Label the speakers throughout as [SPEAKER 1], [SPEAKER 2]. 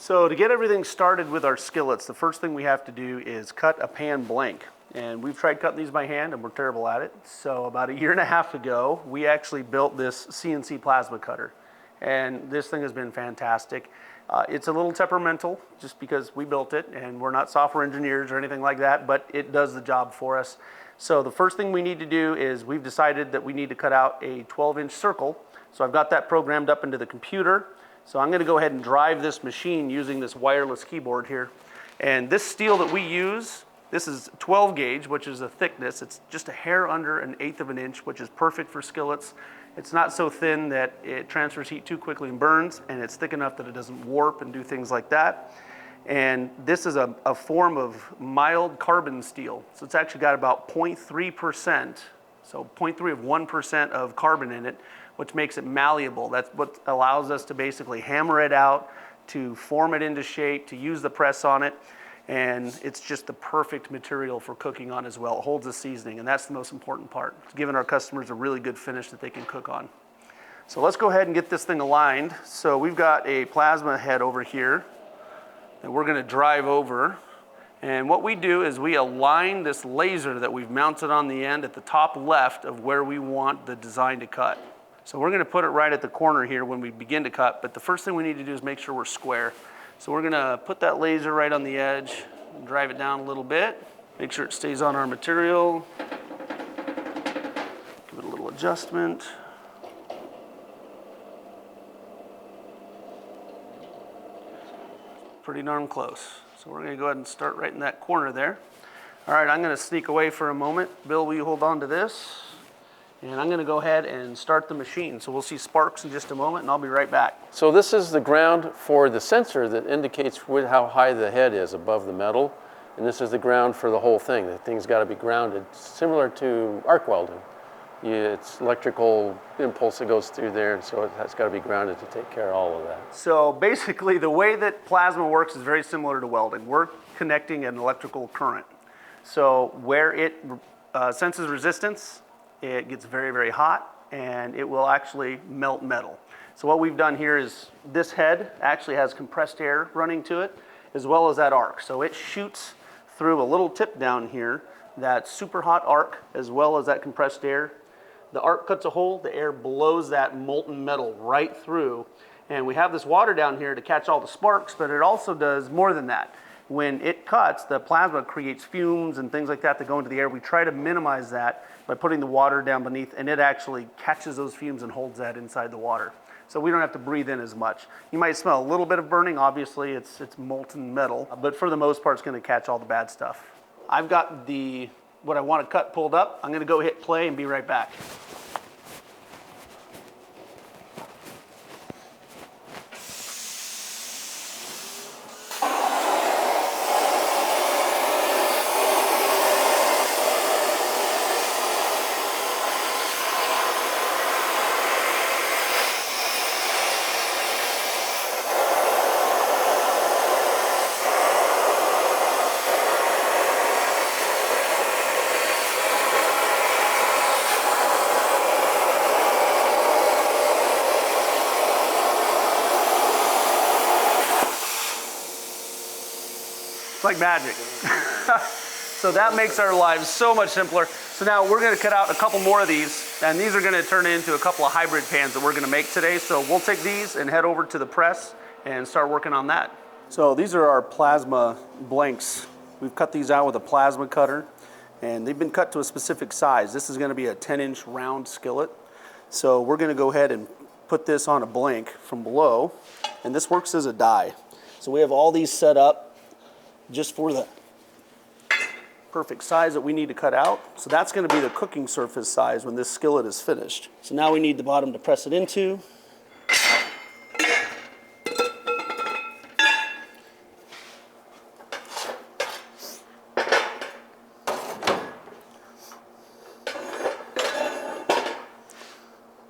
[SPEAKER 1] So to get everything started with our skillets, the first thing we have to do is cut a pan blank. And we've tried cutting these by hand and we're terrible at it. So about 1.5 years ago, we actually built this CNC plasma cutter. And this thing has been fantastic. It's a little temperamental just because we built it and we're not software engineers or anything like that, but it does the job for us. So the first thing we need to do is we've decided that we need to cut out a 12-inch circle. So I've got that programmed up into the computer. So I'm gonna go ahead and drive this machine using this wireless keyboard here. And this steel that we use, this is 12 gauge, which is a thickness. It's just a hair under 1/8 of an inch, which is perfect for skillets. It's not so thin that it transfers heat too quickly and burns, and it's thick enough that it doesn't warp and do things like that. And this is a form of mild carbon steel. So it's actually got about 0.3%, so 0.3 of 1% of carbon in it, which makes it malleable. That's what allows us to basically hammer it out, to form it into shape, to use the press on it. And it's just the perfect material for cooking on as well. It holds the seasoning, and that's the most important part. It's giving our customers a really good finish that they can cook on. So let's go ahead and get this thing aligned. So we've got a plasma head over here that we're gonna drive over. And what we do is we align this laser that we've mounted on the end at the top left of where we want the design to cut. So we're gonna put it right at the corner here when we begin to cut, but the first thing we need to do is make sure we're square. So we're gonna put that laser right on the edge, and drive it down a little bit, make sure it stays on our material. Give it a little adjustment. Pretty darn close. So we're gonna go ahead and start right in that corner there. All right, I'm gonna sneak away for a moment. Bill, will you hold on to this? And I'm gonna go ahead and start the machine. So we'll see sparks in just a moment and I'll be right back.
[SPEAKER 2] So this is the ground for the sensor that indicates how high the head is above the metal. And this is the ground for the whole thing. The thing's gotta be grounded, similar to arc welding. It's electrical impulse that goes through there, and so it's gotta be grounded to take care of all of that.
[SPEAKER 1] So basically the way that plasma works is very similar to welding. We're connecting an electrical current. So where it senses resistance, it gets very, very hot and it will actually melt metal. So what we've done here is this head actually has compressed air running to it as well as that arc. So it shoots through a little tip down here, that super hot arc as well as that compressed air. The arc cuts a hole, the air blows that molten metal right through. And we have this water down here to catch all the sparks, but it also does more than that. When it cuts, the plasma creates fumes and things like that that go into the air. We try to minimize that by putting the water down beneath, and it actually catches those fumes and holds that inside the water. So we don't have to breathe in as much. You might smell a little bit of burning. Obviously, it's molten metal, but for the most part, it's gonna catch all the bad stuff. I've got what I want to cut pulled up. I'm gonna go hit play and be right back. It's like magic. So that makes our lives so much simpler. So now we're gonna cut out a couple more of these, and these are gonna turn into a couple of hybrid pans that we're gonna make today. So we'll take these and head over to the press and start working on that. So these are our plasma blanks. We've cut these out with a plasma cutter, and they've been cut to a specific size. This is gonna be a 10-inch round skillet. So we're gonna go ahead and put this on a blank from below, and this works as a die. So we have all these set up just for the perfect size that we need to cut out. So that's gonna be the cooking surface size when this skillet is finished. So now we need the bottom to press it into.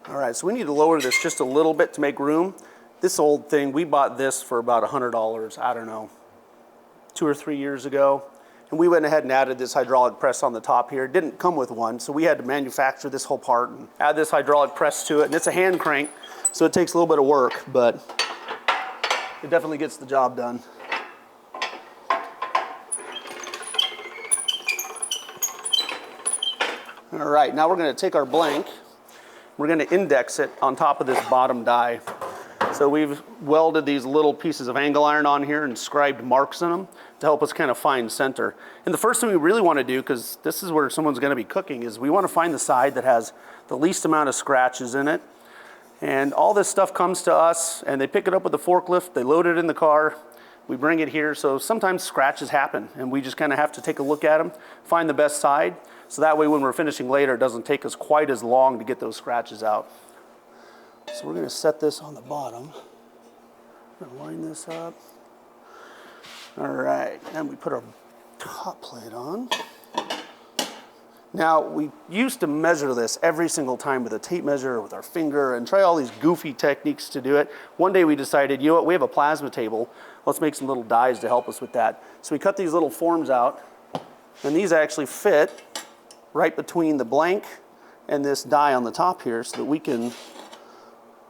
[SPEAKER 1] All right, so we need to lower this just a little bit to make room. This old thing, we bought this for about $100, I don't know, 2 or 3 years ago. And we went ahead and added this hydraulic press on the top here. It didn't come with one, so we had to manufacture this whole part and add this hydraulic press to it. And it's a hand crank, so it takes a little bit of work, but it definitely gets the job done. All right, now we're going to take our blank. We're going to index it on top of this bottom die. So we've welded these little pieces of angle iron on here and scribed marks in them to help us kind of find center. And the first thing we really want to do, because this is where someone's going to be cooking, is we want to find the side that has the least amount of scratches in it. And all this stuff comes to us, and they pick it up with a forklift, they load it in the car, we bring it here. So sometimes scratches happen, and we just kind of have to take a look at them, find the best side, so that way when we're finishing later, it doesn't take us quite as long to get those scratches out. So we're going to set this on the bottom. We're going to line this up. All right, and we put our top plate on. Now, we used to measure this every single time with a tape measure or with our finger and try all these goofy techniques to do it. One day we decided, you know what, we have a plasma table. Let's make some little dies to help us with that. So we cut these little forms out, and these actually fit right between the blank and this die on the top here so that we can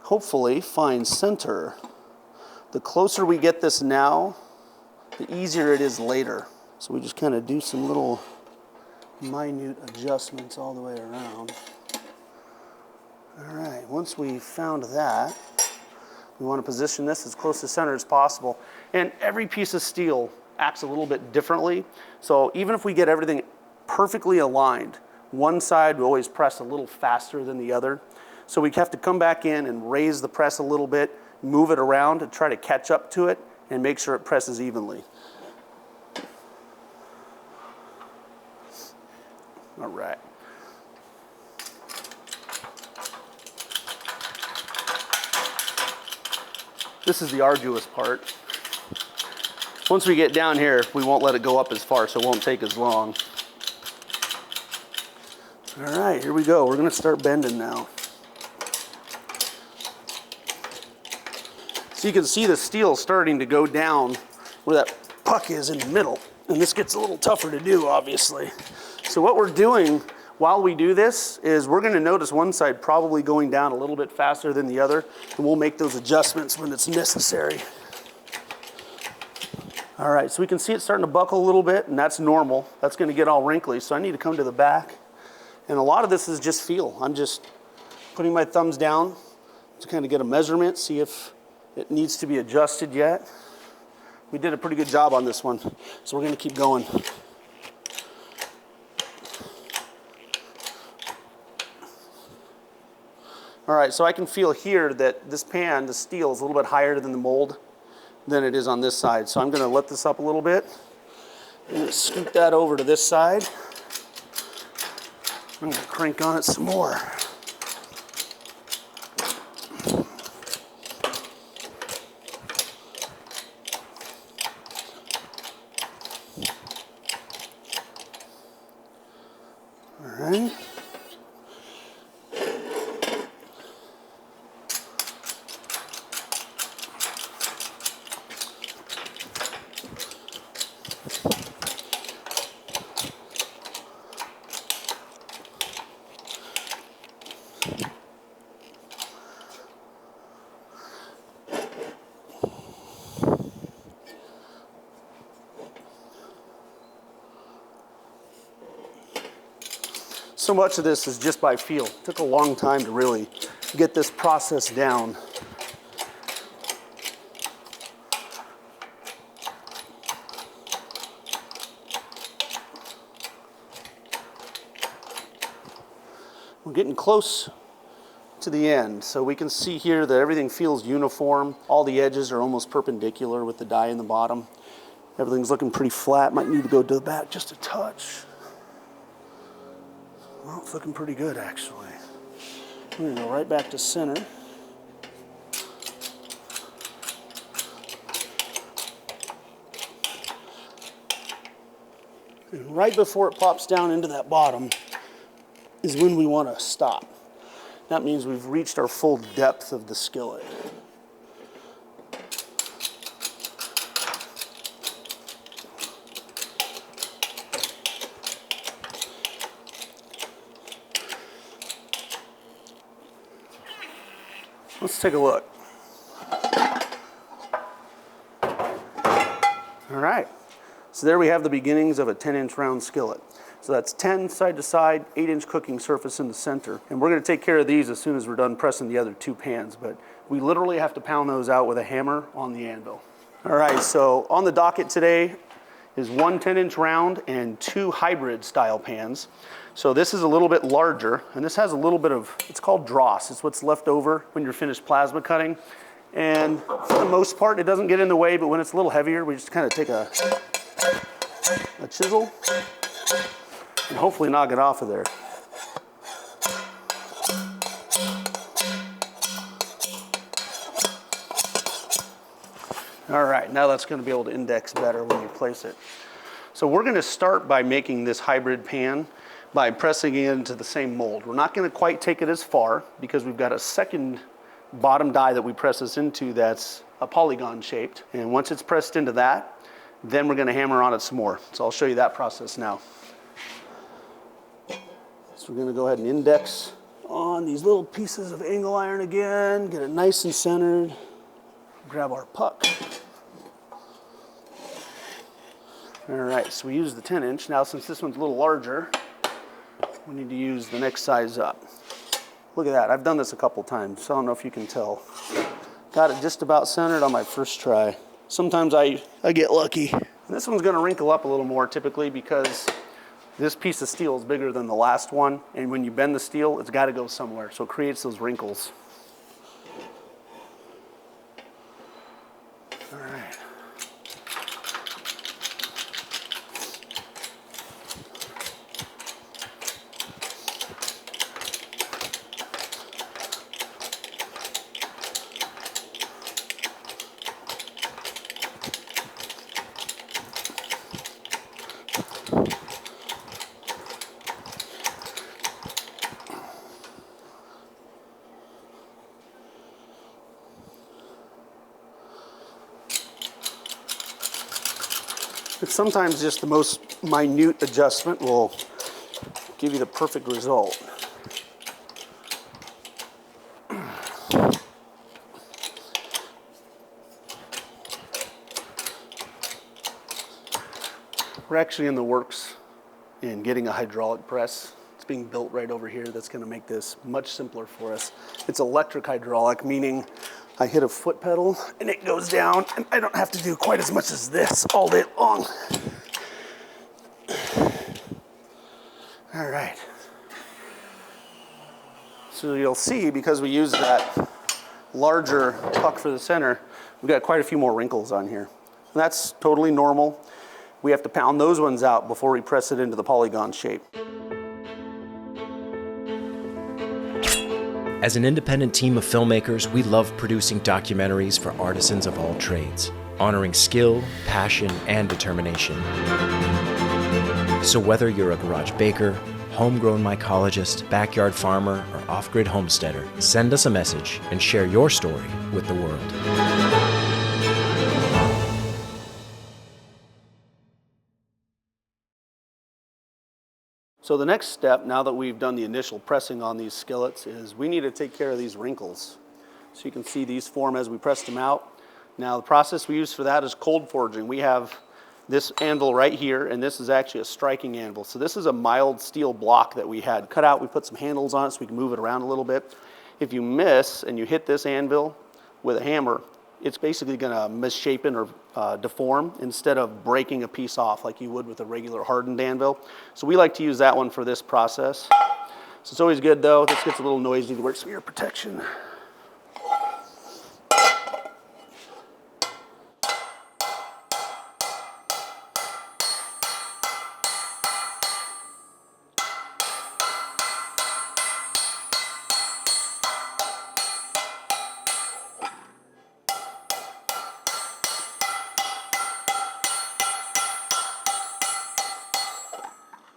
[SPEAKER 1] hopefully find center. The closer we get this now, the easier it is later. So we just kind of do some little minute adjustments all the way around. All right, once we've found that, we want to position this as close to center as possible. And every piece of steel acts a little bit differently. So even if we get everything perfectly aligned, one side will always press a little faster than the other. So we have to come back in and raise the press a little bit, move it around to try to catch up to it and make sure it presses evenly. All right. This is the arduous part. Once we get down here, we won't let it go up as far, so it won't take as long. All right, here we go. We're going to start bending now. So you can see the steel starting to go down where that puck is in the middle. And this gets a little tougher to do, obviously. So what we're doing while we do this is we're going to notice one side probably going down a little bit faster than the other, and we'll make those adjustments when it's necessary. All right, so we can see it starting to buckle a little bit, and that's normal. That's going to get all wrinkly, so I need to come to the back. And a lot of this is just feel. I'm just putting my thumbs down to kind of get a measurement, see if it needs to be adjusted yet. We did a pretty good job on this one, so we're going to keep going. All right, so I can feel here that this pan, the steel, is a little bit higher than the mold than it is on this side. So I'm going to let this up a little bit. I'm going to scoot that over to this side. I'm going to crank on it some more. All right. So much of this is just by feel. It took a long time to really get this process down. We're getting close to the end, so we can see here that everything feels uniform. All the edges are almost perpendicular with the die in the bottom. Everything's looking pretty flat. Might need to go to the back just a touch. Well, it's looking pretty good, actually. We're going to go right back to center. And right before it pops down into that bottom is when we want to stop. That means we've reached our full depth of the skillet. Let's take a look. All right, so there we have the beginnings of a 10-inch round skillet. So that's 10 side to side, 8-inch cooking surface in the center. And we're gonna take care of these as soon as we're done pressing the other 2 pans, but we literally have to pound those out with a hammer on the anvil. All right, so on the docket today is 1 10-inch round and 2 hybrid style pans. So this is a little bit larger, and this has a little bit of, it's called dross. It's what's left over when you're finished plasma cutting. And for the most part, it doesn't get in the way, but when it's a little heavier, we just kind of take a chisel and hopefully knock it off of there. All right, now that's going to be able to index better when you place it. So we're going to start by making this hybrid pan by pressing it into the same mold. We're not going to quite take it as far because we've got a second bottom die that we press this into that's a polygon shaped. And once it's pressed into that, then we're going to hammer on it some more. So I'll show you that process now. So we're going to go ahead and index on these little pieces of angle iron again, get it nice and centered, grab our puck. All right, so we use the 10-inch. Now since this one's a little larger, we need to use the next size up. Look at that, I've done this a couple times, so I don't know if you can tell. Got it just about centered on my first try. Sometimes I get lucky. And this one's gonna wrinkle up a little more typically because this piece of steel is bigger than the last one, and when you bend the steel, it's gotta go somewhere, so it creates those wrinkles. All right. It's sometimes just the most minute adjustment will give you the perfect result. We're actually in the works in getting a hydraulic press. It's being built right over here that's going to make this much simpler for us. It's electric hydraulic, meaning I hit a foot pedal and it goes down and I don't have to do quite as much as this all day long. All right. So you'll see, because we use that larger puck for the center, we've got quite a few more wrinkles on here. And that's totally normal. We have to pound those ones out before we press it into the polygon shape.
[SPEAKER 3] As an independent team of filmmakers, we love producing documentaries for artisans of all trades, honoring skill, passion, and determination. So whether you're a garage baker, homegrown mycologist, backyard farmer, or off-grid homesteader, send us a message and share your story with the world.
[SPEAKER 1] So the next step, now that we've done the initial pressing on these skillets, is we need to take care of these wrinkles. So you can see these form as we pressed them out. Now the process we use for that is cold forging. We have this anvil right here, and this is actually a striking anvil. So this is a mild steel block that we had cut out. We put some handles on it so we can move it around a little bit. If you miss and you hit this anvil with a hammer, it's basically gonna misshapen or deform instead of breaking a piece off like you would with a regular hardened anvil. So we like to use that one for this process. So it's always good though. This gets a little noisy to wear some ear protection.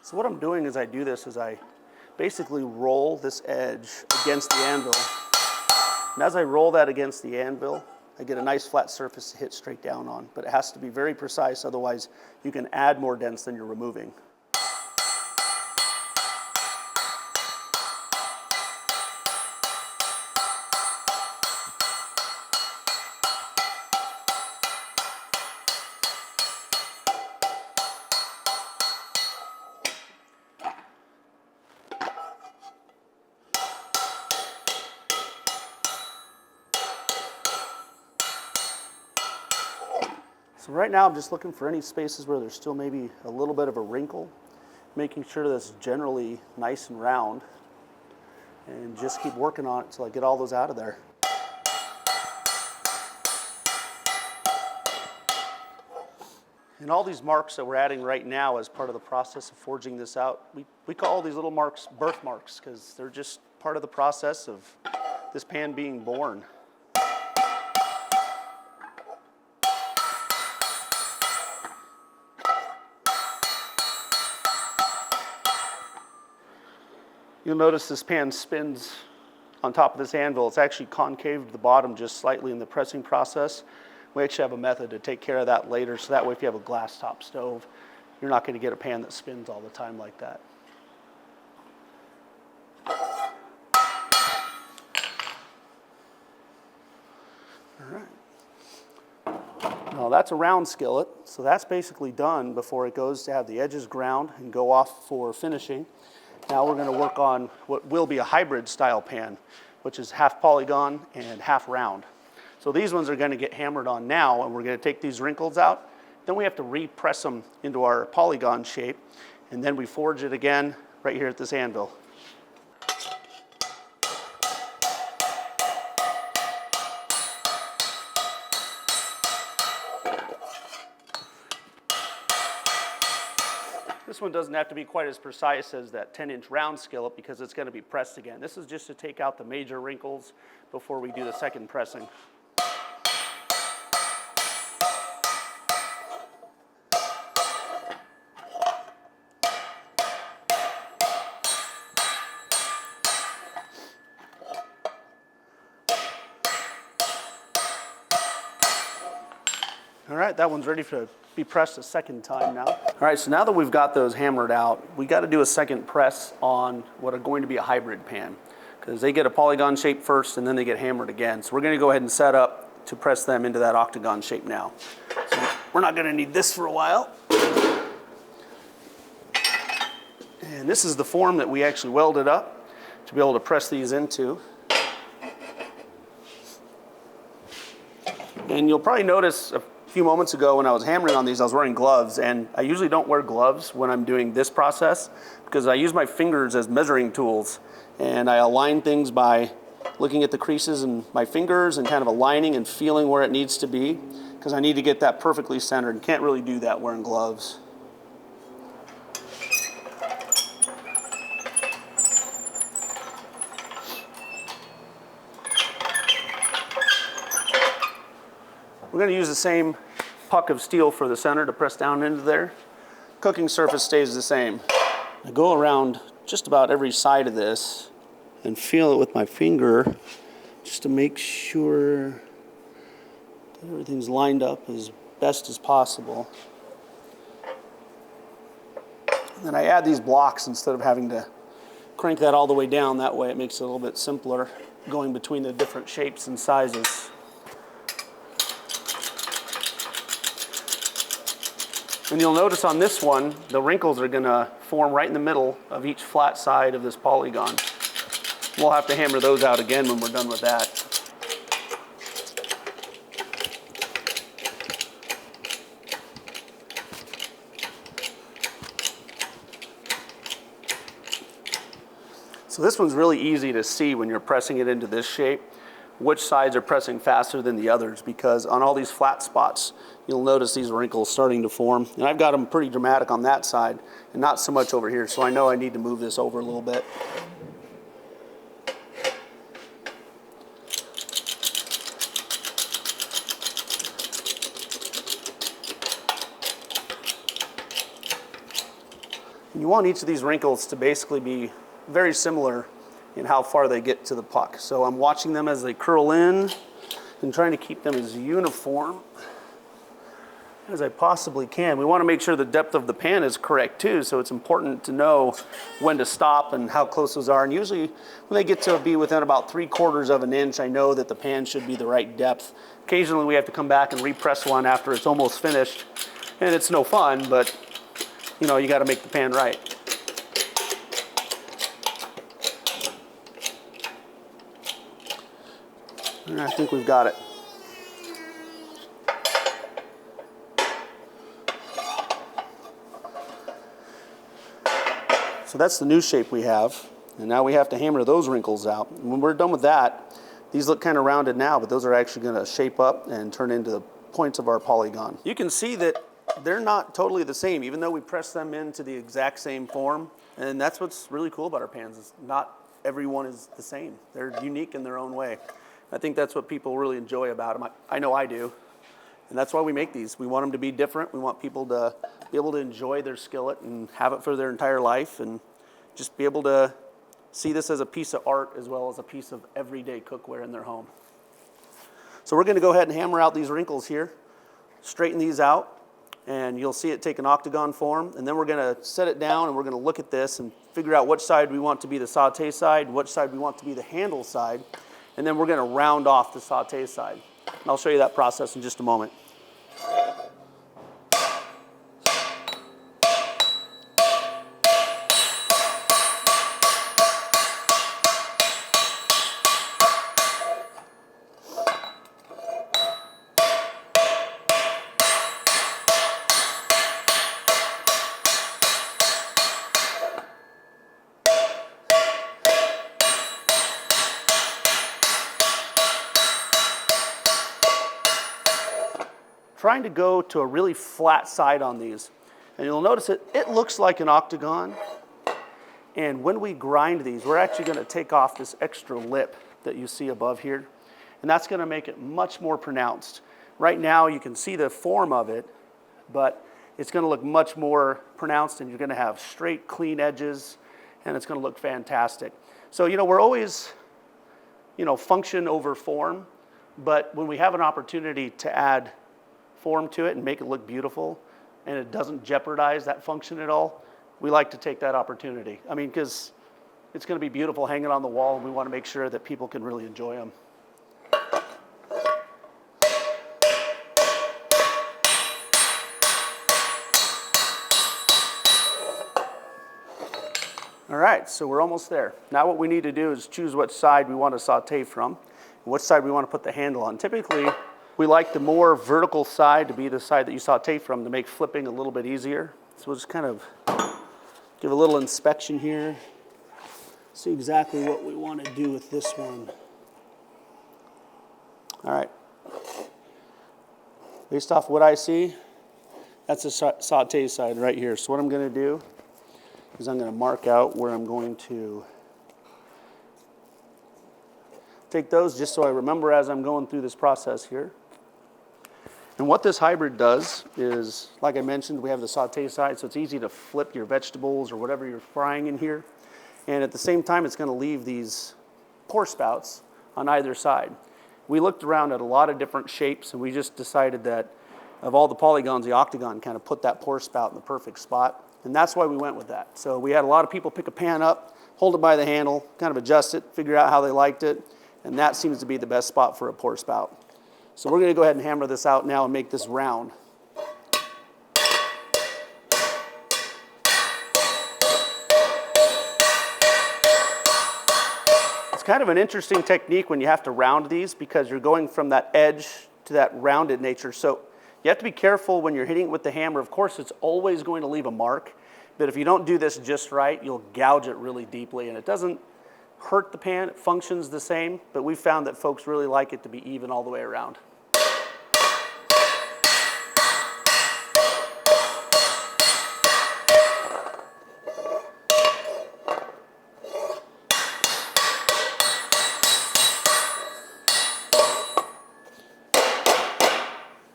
[SPEAKER 1] So what I'm doing as I do this is I basically roll this edge against the anvil. And as I roll that against the anvil, I get a nice flat surface to hit straight down on. But it has to be very precise, otherwise you can add more dents than you're removing. So right now I'm just looking for any spaces where there's still maybe a little bit of a wrinkle, making sure that's generally nice and round, and just keep working on it until I get all those out of there. And all these marks that we're adding right now as part of the process of forging this out, we call these little marks birthmarks because they're just part of the process of this pan being born. You'll notice this pan spins on top of this anvil. It's actually concave to the bottom just slightly in the pressing process. We actually have a method to take care of that later, so that way if you have a glass top stove, you're not going to get a pan that spins all the time like that. All right. Now that's a round skillet, so that's basically done before it goes to have the edges ground and go off for finishing. Now we're going to work on what will be a hybrid style pan, which is half polygon and half round. So these ones are going to get hammered on now, and we're going to take these wrinkles out. Then we have to repress them into our polygon shape, and then we forge it again right here at this anvil. This one doesn't have to be quite as precise as that 10-inch round skillet because it's going to be pressed again. This is just to take out the major wrinkles before we do the second pressing. All right, that one's ready to be pressed a second time now. All right, so now that we've got those hammered out, we got to do a second press on what are going to be a hybrid pan because they get a polygon shape first and then they get hammered again. So we're going to go ahead and set up to press them into that octagon shape now. So we're not going to need this for a while. And this is the form that we actually welded up to be able to press these into. And you'll probably notice a few moments ago when I was hammering on these, I was wearing gloves, and I usually don't wear gloves when I'm doing this process because I use my fingers as measuring tools, and I align things by looking at the creases in my fingers and kind of aligning and feeling where it needs to be because I need to get that perfectly centered and can't really do that wearing gloves. We're going to use the same puck of steel for the center to press down into there. Cooking surface stays the same. I go around just about every side of this and feel it with my finger just to make sure that everything's lined up as best as possible. And then I add these blocks instead of having to crank that all the way down. That way it makes it a little bit simpler going between the different shapes and sizes. And you'll notice on this one, the wrinkles are going to form right in the middle of each flat side of this polygon. We'll have to hammer those out again when we're done with that. So this one's really easy to see when you're pressing it into this shape, which sides are pressing faster than the others, because on all these flat spots, you'll notice these wrinkles starting to form. And I've got them pretty dramatic on that side and not so much over here, so I know I need to move this over a little bit. And you want each of these wrinkles to basically be very similar in how far they get to the puck. So I'm watching them as they curl in and trying to keep them as uniform as I possibly can. We want to make sure the depth of the pan is correct too, so it's important to know when to stop and how close those are. And usually when they get to be within about 3/4 of an inch, I know that the pan should be the right depth. Occasionally we have to come back and repress one after it's almost finished, and it's no fun, but you know, you got to make the pan right. I think we've got it. So that's the new shape we have. And now we have to hammer those wrinkles out. And when we're done with that, these look kind of rounded now, but those are actually going to shape up and turn into the points of our polygon. You can see that they're not totally the same, even though we press them into the exact same form. And that's what's really cool about our pans, is not everyone is the same. They're unique in their own way. I think that's what people really enjoy about them. I know I do. And that's why we make these. We want them to be different. We want people to be able to enjoy their skillet and have it for their entire life, and just be able to see this as a piece of art as well as a piece of everyday cookware in their home. So we're going to go ahead and hammer out these wrinkles here, straighten these out, and you'll see it take an octagon form. And then we're going to set it down and we're going to look at this and figure out which side we want to be the sauté side, which side we want to be the handle side, and then we're going to round off the sauté side. And I'll show you that process in just a moment. Trying to go to a really flat side on these. And you'll notice it looks like an octagon. And when we grind these, we're actually going to take off this extra lip that you see above here. And that's going to make it much more pronounced. Right now you can see the form of it, but it's going to look much more pronounced, and you're going to have straight, clean edges, and it's going to look fantastic. So, we're always, function over form, but when we have an opportunity to add form to it and make it look beautiful, and it doesn't jeopardize that function at all, we like to take that opportunity. I mean, because it's going to be beautiful hanging on the wall, and we want to make sure that people can really enjoy them. All right, so we're almost there. Now what we need to do is choose which side we want to saute from, and which side we want to put the handle on. Typically, we like the more vertical side to be the side that you saute from to make flipping a little bit easier. So we'll just kind of give a little inspection here, see exactly what we want to do with this one. All right. Based off what I see, that's the saute side right here. So what I'm going to do is I'm going to mark out where I'm going to take those, just so I remember as I'm going through this process here. And what this hybrid does is, like I mentioned, we have the saute side, so it's easy to flip your vegetables or whatever you're frying in here. And at the same time, it's going to leave these pour spouts on either side. We looked around at a lot of different shapes, and we just decided that of all the polygons, the octagon kind of put that pour spout in the perfect spot. And that's why we went with that. So we had a lot of people pick a pan up, hold it by the handle, kind of adjust it, figure out how they liked it, and that seems to be the best spot for a pour spout. So we're going to go ahead and hammer this out now and make this round. It's kind of an interesting technique when you have to round these, because you're going from that edge to that rounded nature. So you have to be careful when you're hitting it with the hammer. Of course, it's always going to leave a mark, but if you don't do this just right, you'll gouge it really deeply, and it doesn't hurt the pan. It functions the same, but we found that folks really like it to be even all the way around.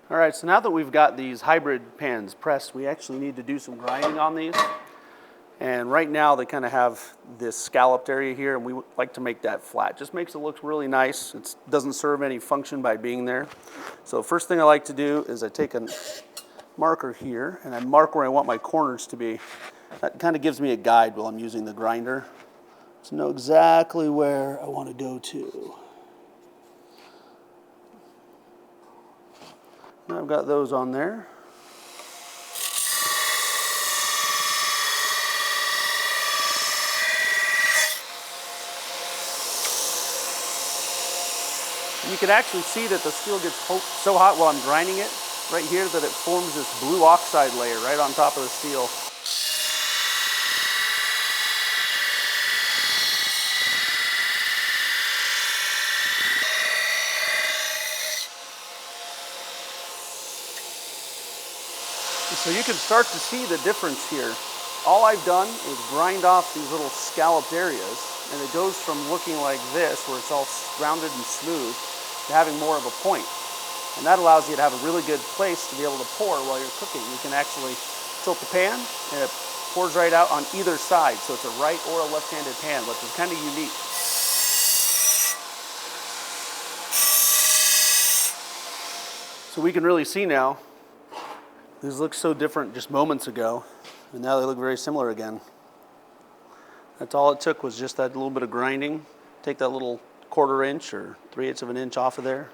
[SPEAKER 1] All right, so now that we've got these hybrid pans pressed, we actually need to do some grinding on these. And right now they kind of have this scalloped area here, and we like to make that flat. Just makes it look really nice. It doesn't serve any function by being there. So first thing I like to do is I take a marker here, and I mark where I want my corners to be. That kind of gives me a guide while I'm using the grinder to know exactly where I want to go to. And I've got those on there. You can actually see that the steel gets so hot while I'm grinding it right here that it forms this blue oxide layer right on top of the steel. So you can start to see the difference here. All I've done is grind off these little scalloped areas, and it goes from looking like this, where it's all rounded and smooth, to having more of a point. And that allows you to have a really good place to be able to pour while you're cooking. You can actually tilt the pan, and it pours right out on either side. So it's a right or a left-handed pan, which is kind of unique. So we can really see now, these look so different just moments ago, and now they look very similar again. That's all it took, was just that little bit of grinding. Take that little 1/4 inch or 3/8 of an inch off of there,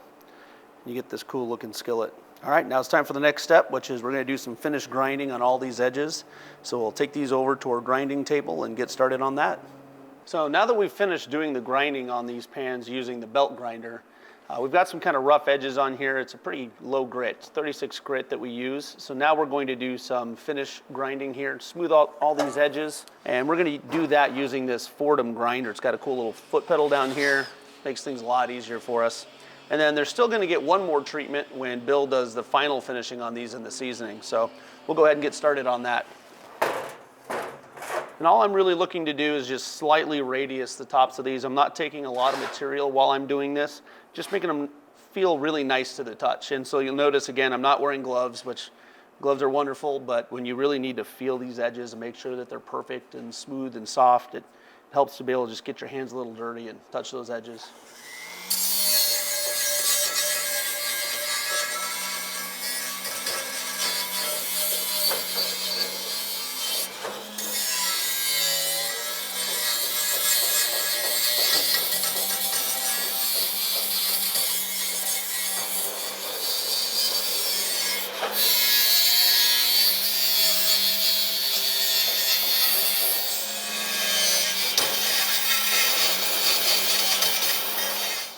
[SPEAKER 1] and you get this cool looking skillet. All right, now it's time for the next step, which is we're gonna do some finished grinding on all these edges. So we'll take these over to our grinding table and get started on that. So now that we've finished doing the grinding on these pans using the belt grinder, we've got some kind of rough edges on here. It's a pretty low grit, it's 36 grit that we use. So now we're going to do some finish grinding here, smooth out all these edges. And we're gonna do that using this Fordham grinder. It's got a cool little foot pedal down here, makes things a lot easier for us. And then they're still gonna get one more treatment when Bill does the final finishing on these in the seasoning. So we'll go ahead and get started on that. And all I'm really looking to do is just slightly radius the tops of these. I'm not taking a lot of material while I'm doing this, just making them feel really nice to the touch. And so you'll notice, again, I'm not wearing gloves, which gloves are wonderful, but when you really need to feel these edges and make sure that they're perfect and smooth and soft, it helps to be able to just get your hands a little dirty and touch those edges.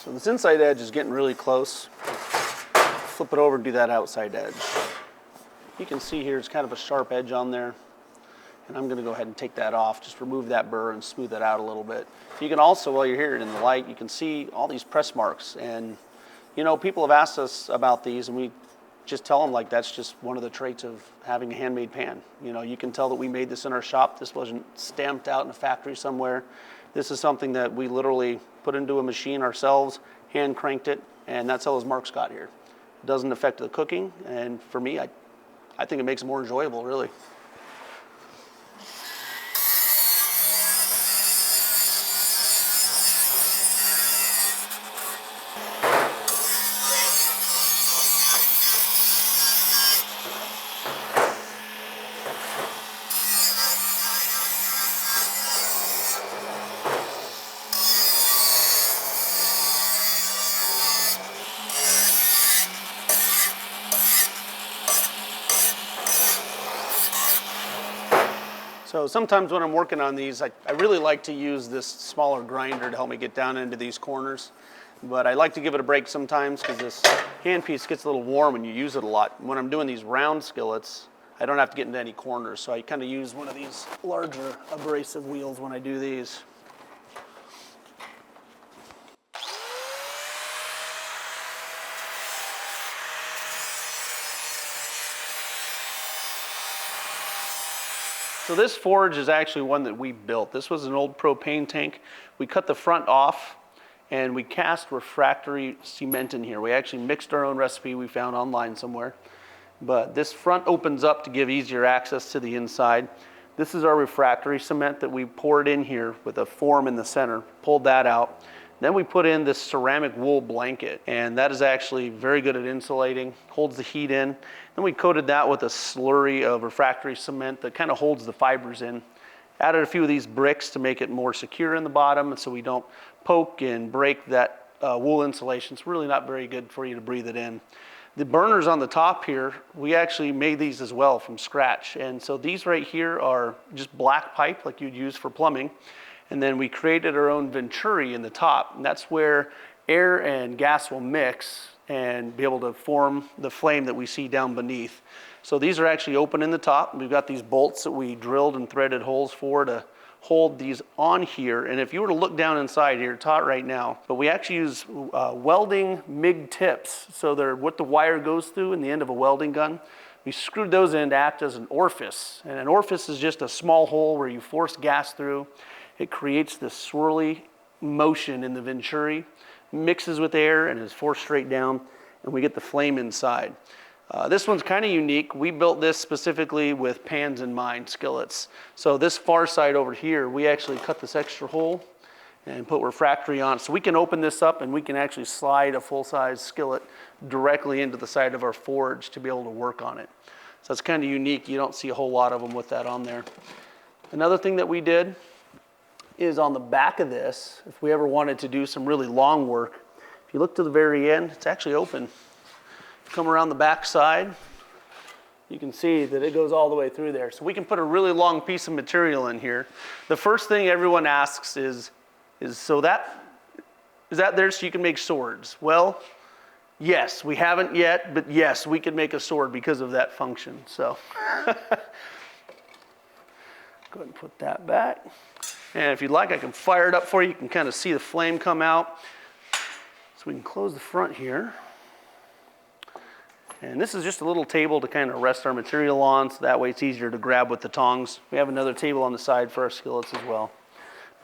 [SPEAKER 1] So this inside edge is getting really close. Flip it over and do that outside edge. You can see here it's kind of a sharp edge on there. And I'm gonna go ahead and take that off, just remove that burr and smooth it out a little bit. You can also, while you're here in the light, you can see all these press marks. And you know, people have asked us about these, and we just tell them like that's just one of the traits of having a handmade pan. You know, you can tell that we made this in our shop. This wasn't stamped out in a factory somewhere. This is something that we literally put into a machine ourselves, hand cranked it, and that's how those marks got here. It doesn't affect the cooking, and for me, I think it makes it more enjoyable, really. So sometimes when I'm working on these, I really like to use this smaller grinder to help me get down into these corners. But I like to give it a break sometimes because this handpiece gets a little warm when you use it a lot. When I'm doing these round skillets, I don't have to get into any corners. So I kind of use one of these larger abrasive wheels when I do these. So this forge is actually one that we built. This was an old propane tank. We cut the front off and we cast refractory cement in here. We actually mixed our own recipe we found online somewhere. But this front opens up to give easier access to the inside. This is our refractory cement that we poured in here with a form in the center, pulled that out. Then we put in this ceramic wool blanket, and that is actually very good at insulating, holds the heat in. Then we coated that with a slurry of refractory cement that kind of holds the fibers in. Added a few of these bricks to make it more secure in the bottom so we don't poke and break that wool insulation. It's really not very good for you to breathe it in. The burners on the top here, we actually made these as well from scratch. And so these right here are just black pipe like you'd use for plumbing. And then we created our own venturi in the top. And that's where air and gas will mix and be able to form the flame that we see down beneath. So these are actually open in the top. We've got these bolts that we drilled and threaded holes for to hold these on here. And if you were to look down inside here, it's hot right now, but we actually use welding MIG tips. So they're what the wire goes through in the end of a welding gun. We screwed those in to act as an orifice. And an orifice is just a small hole where you force gas through. It creates this swirly motion in the venturi, mixes with air and is forced straight down, and we get the flame inside. This one's kind of unique. We built this specifically with pans in mind, skillets. So this far side over here, we actually cut this extra hole and put refractory on it. So we can open this up and we can actually slide a full-size skillet directly into the side of our forge to be able to work on it. So it's kind of unique. You don't see a whole lot of them with that on there. Another thing that we did is on the back of this, if we ever wanted to do some really long work, if you look to the very end, it's actually open. Come around the back side, you can see that it goes all the way through there. So we can put a really long piece of material in here. The first thing everyone asks is so that, is that there so you can make swords? Well, yes, we haven't yet, but yes, we can make a sword because of that function. So go ahead and put that back. And if you'd like, I can fire it up for you. You can kind of see the flame come out. So we can close the front here. And this is just a little table to kind of rest our material on, so that way it's easier to grab with the tongs. We have another table on the side for our skillets as well.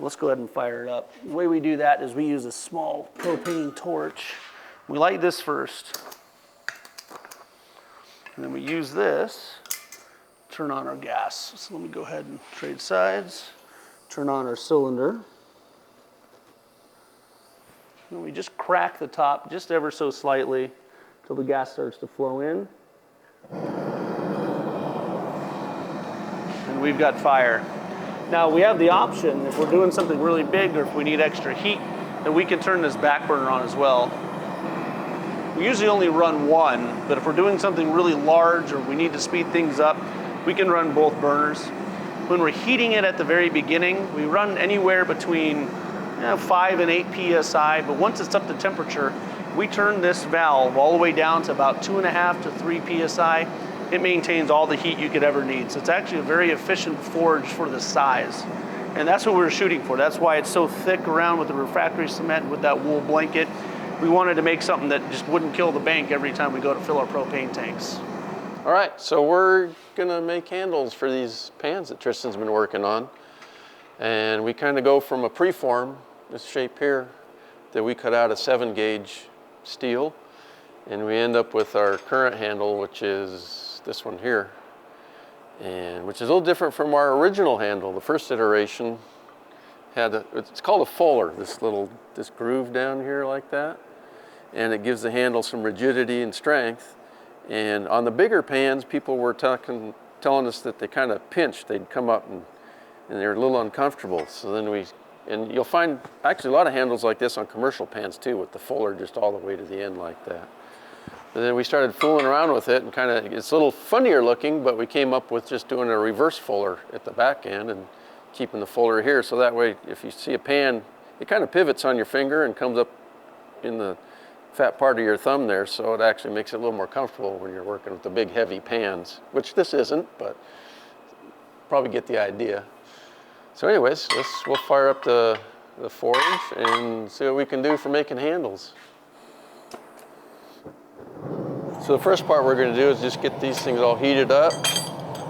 [SPEAKER 1] Let's go ahead and fire it up. The way we do that is we use a small propane torch. We light this first, and then we use this, turn on our gas. So let me go ahead and trade sides, turn on our cylinder. And we just crack the top just ever so slightly until the gas starts to flow in. And we've got fire. Now we have the option, if we're doing something really big or if we need extra heat, that we can turn this back burner on as well. We usually only run one, but if we're doing something really large or we need to speed things up, we can run both burners. When we're heating it at the very beginning, we run anywhere between 5 and 8 psi, but once it's up to temperature, we turn this valve all the way down to about 2.5 to 3 psi. It maintains all the heat you could ever need. So it's actually a very efficient forge for the size. And that's what we were shooting for. That's why it's so thick around with the refractory cement with that wool blanket. We wanted to make something that just wouldn't kill the bank every time we go to fill our propane tanks.
[SPEAKER 2] All right, so we're gonna make handles for these pans that Tristan's been working on. And we kind of go from a preform, this shape here, that we cut out a 7-gauge steel, and we end up with our current handle, which is this one here, and which is a little different from our original handle. The first iteration had it's called a fuller, this groove down here like that, and it gives the handle some rigidity and strength. And on the bigger pans, people were telling us that they kind of pinched. They'd come up and they're a little uncomfortable. So then and you'll find actually a lot of handles like this on commercial pans too, with the fuller just all the way to the end like that. But then we started fooling around with it, and kind of, it's a little funnier looking, but we came up with just doing a reverse fuller at the back end and keeping the fuller here. So that way, if you see a pan, it kind of pivots on your finger and comes up in the fat part of your thumb there. So it actually makes it a little more comfortable when you're working with the big heavy pans, which this isn't, but probably get the idea. So anyways, we'll fire up the forge and see what we can do for making handles. So the first part we're going to do is just get these things all heated up,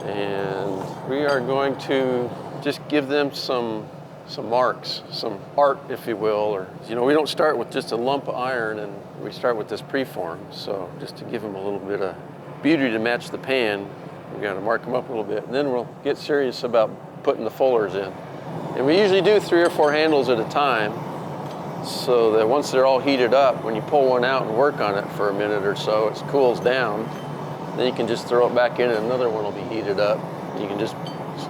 [SPEAKER 2] and we are going to just give them some marks, some art, if you will, or, we don't start with just a lump of iron, and we start with this preform. So just to give them a little bit of beauty to match the pan, we got to mark them up a little bit, and then we'll get serious about putting the fullers in. And we usually do 3 or 4 handles at a time, so that once they're all heated up, when you pull one out and work on it for a minute or so, it cools down, then you can just throw it back in and another one will be heated up. You can just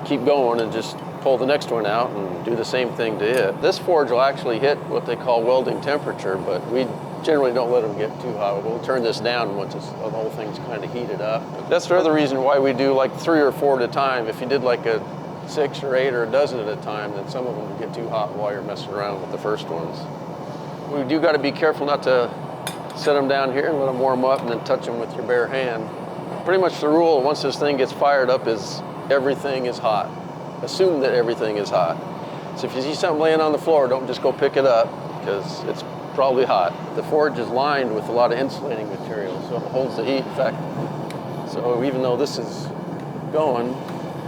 [SPEAKER 2] keep going and just pull the next one out and do the same thing to it. This forge will actually hit what they call welding temperature, but we generally don't let them get too hot. We'll turn this down once the whole thing's kind of heated up. That's the other reason why we do like 3 or 4 at a time. If you did like a 6 or 8 or a dozen at a time, then some of them will get too hot while you're messing around with the first ones. We do got to be careful not to set them down here and let them warm up and then touch them with your bare hand. Pretty much the rule once this thing gets fired up is everything is hot. Assume that everything is hot. So if you see something laying on the floor, don't just go pick it up because it's probably hot. The forge is lined with a lot of insulating material, so it holds the heat. In fact, So even though this is going,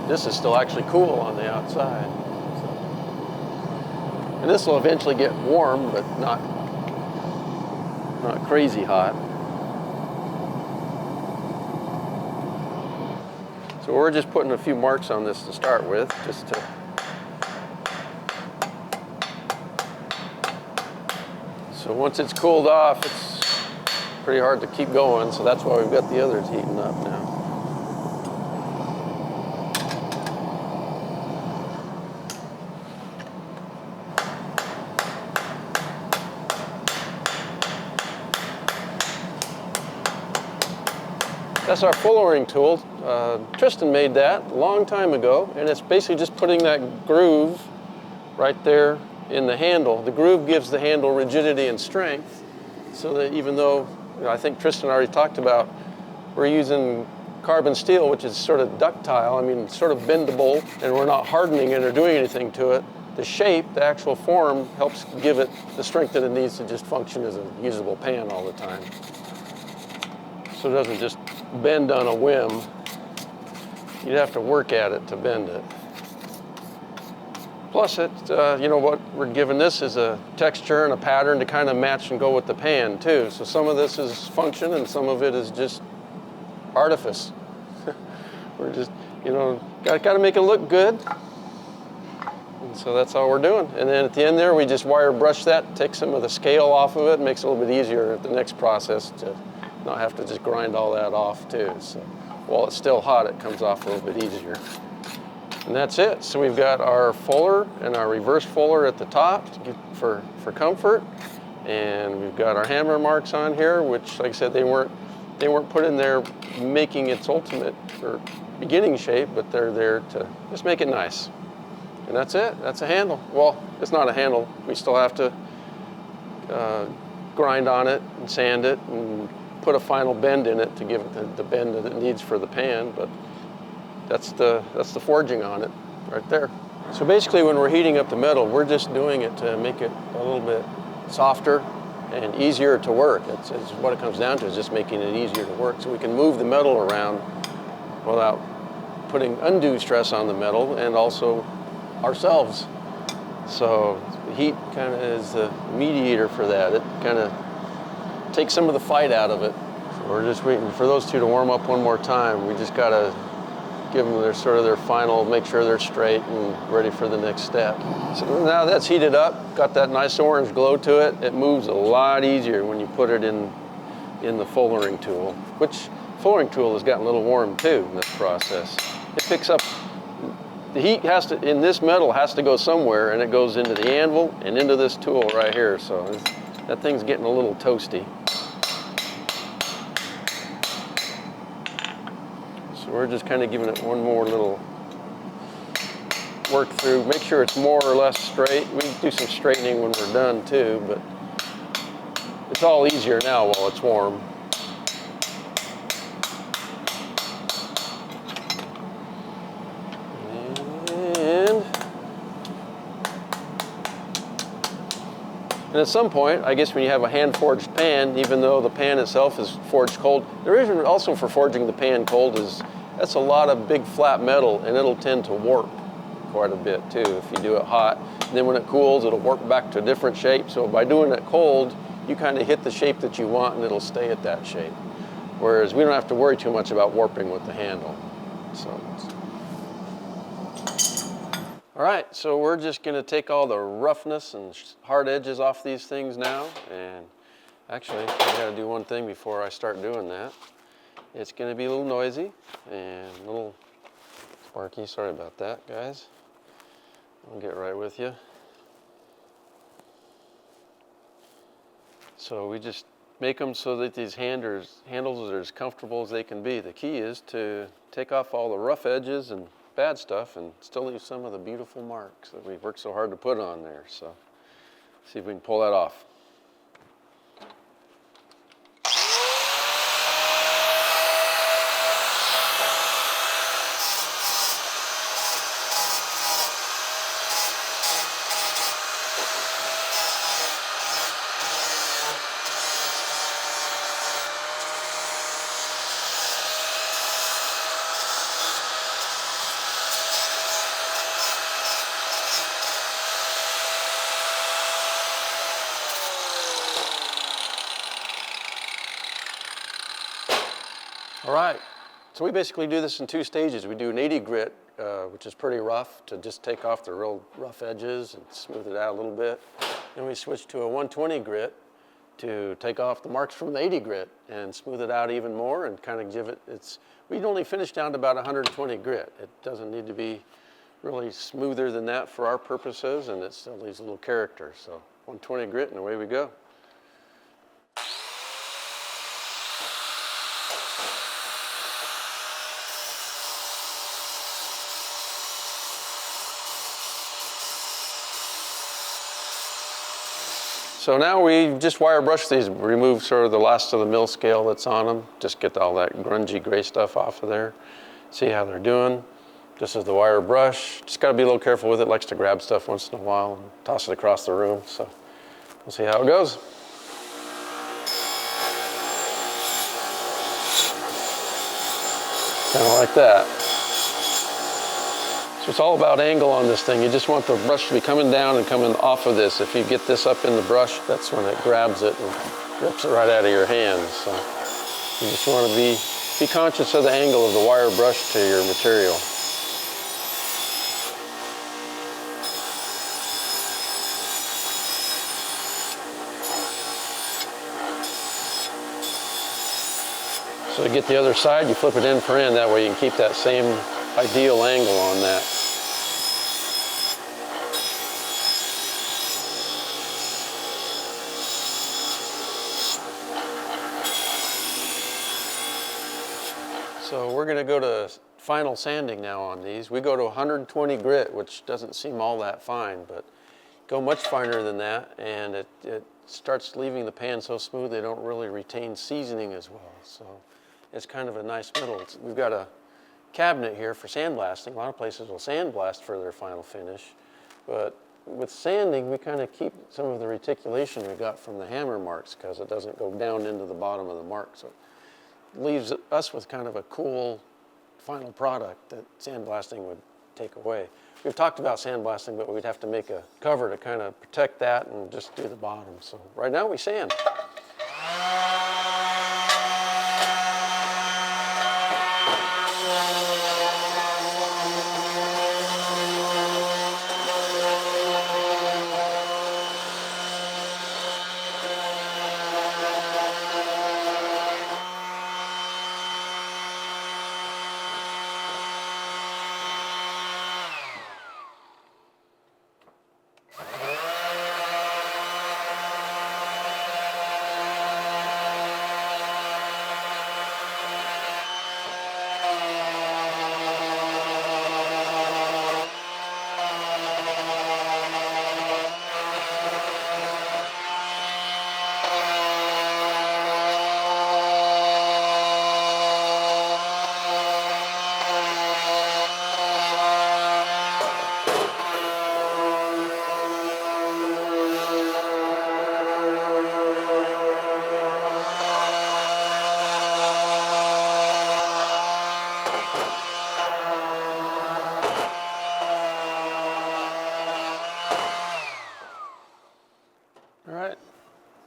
[SPEAKER 2] this is still actually cool on the outside. So. And this will eventually get warm, but not crazy hot. So we're just putting a few marks on this to start with, just to so once it's cooled off, it's pretty hard to keep going, so that's why we've got the others heating up now. That's our fullering tool. Tristan made that a long time ago, and it's basically just putting that groove right there in the handle. The groove gives the handle rigidity and strength, so that even though, I think Tristan already talked about, we're using carbon steel, which is sort of ductile, I mean, sort of bendable, and we're not hardening it or doing anything to it. The shape, the actual form, helps give it the strength that it needs to just function as a usable pan all the time. So it doesn't just bend on a whim. You'd have to work at it to bend it. Plus it, you know, what we're giving this is a texture and a pattern to kind of match and go with the pan too. So some of this is function and some of it is just artifice. We're just, you know, got to make it look good. And so that's all we're doing. And then at the end there, we just wire brush that, take some of the scale off of it, makes it a little bit easier at the next process to not have to just grind all that off too. So while it's still hot, it comes off a little bit easier. And that's it. So we've got our fuller and our reverse fuller at the top for comfort. And we've got our hammer marks on here, which, like I said, they weren't put in there making its ultimate or beginning shape, but they're there to just make it nice. And that's it. That's a handle. Well, it's not a handle. We still have to grind on it and sand it and put a final bend in it to give it the bend that it needs for the pan, but that's the forging on it right there. So basically when we're heating up the metal, we're just doing it to make it a little bit softer and easier to work. It's what it comes down to, is just making it easier to work. So we can move the metal around without putting undue stress on the metal and also ourselves. So the heat kind of is the mediator for that. It kind of takes some of the fight out of it. So we're just waiting for those two to warm up one more time. We just got to give them their final, make sure they're straight and ready for the next step. So now that's heated up, got that nice orange glow to it. It moves a lot easier when you put it in the fullering tool, which fullering tool has gotten a little warm too in this process. It picks up, the heat in this metal has to go somewhere, and it goes into the anvil and into this tool right here. So that thing's getting a little toasty. So we're just kind of giving it one more little work through, make sure it's more or less straight. We can do some straightening when we're done too, but it's all easier now while it's warm. And at some point, I guess when you have a hand-forged pan, even though the pan itself is forged cold, the reason also for forging the pan cold is that's a lot of big flat metal, and it'll tend to warp quite a bit too if you do it hot. And then when it cools, it'll warp back to a different shape. So by doing it cold, you kind of hit the shape that you want, and it'll stay at that shape. Whereas we don't have to worry too much about warping with the handle. So. All right, so we're just gonna take all the roughness and hard edges off these things now. And actually, I gotta do one thing before I start doing that. It's gonna be a little noisy and a little sparky. Sorry about that, guys. I'll get right with you. So we just make them so that these handles are as comfortable as they can be. The key is to take off all the rough edges and bad stuff and still leave some of the beautiful marks that we've worked so hard to put on there. So see if we can pull that off. All right, so we basically do this in 2 stages. We do an 80 grit, which is pretty rough, to just take off the real rough edges and smooth it out a little bit. Then we switch to a 120 grit to take off the marks from the 80 grit and smooth it out even more and kind of give it, we'd only finish down to about 120 grit. It doesn't need to be really smoother than that for our purposes, and it still leaves a little character. So 120 grit and away we go. So now we just wire brush these, remove sort of the last of the mill scale that's on them, just get all that grungy gray stuff off of there, see how they're doing. This is the wire brush. Just gotta be a little careful with it. It likes to grab stuff once in a while and toss it across the room. So we'll see how it goes. Kind of like that. So it's all about angle on this thing. You just want the brush to be coming down and coming off of this. If you get this up in the brush, that's when it grabs it and rips it right out of your hands. So you just want to be conscious of the angle of the wire brush to your material. So to get the other side, you flip it end for end. That way you can keep that same ideal angle on that. So we're going to go to final sanding now on these. We go to 120 grit, which doesn't seem all that fine, but go much finer than that, and it starts leaving the pan so smooth they don't really retain seasoning as well. So it's kind of a nice middle. We've got a cabinet here for sandblasting. A lot of places will sandblast for their final finish, but with sanding we kind of keep some of the reticulation we got from the hammer marks because it doesn't go down into the bottom of the mark. So it leaves us with kind of a cool final product that sandblasting would take away. We've talked about sandblasting, but we'd have to make a cover to kind of protect that and just do the bottom. So right now we sand.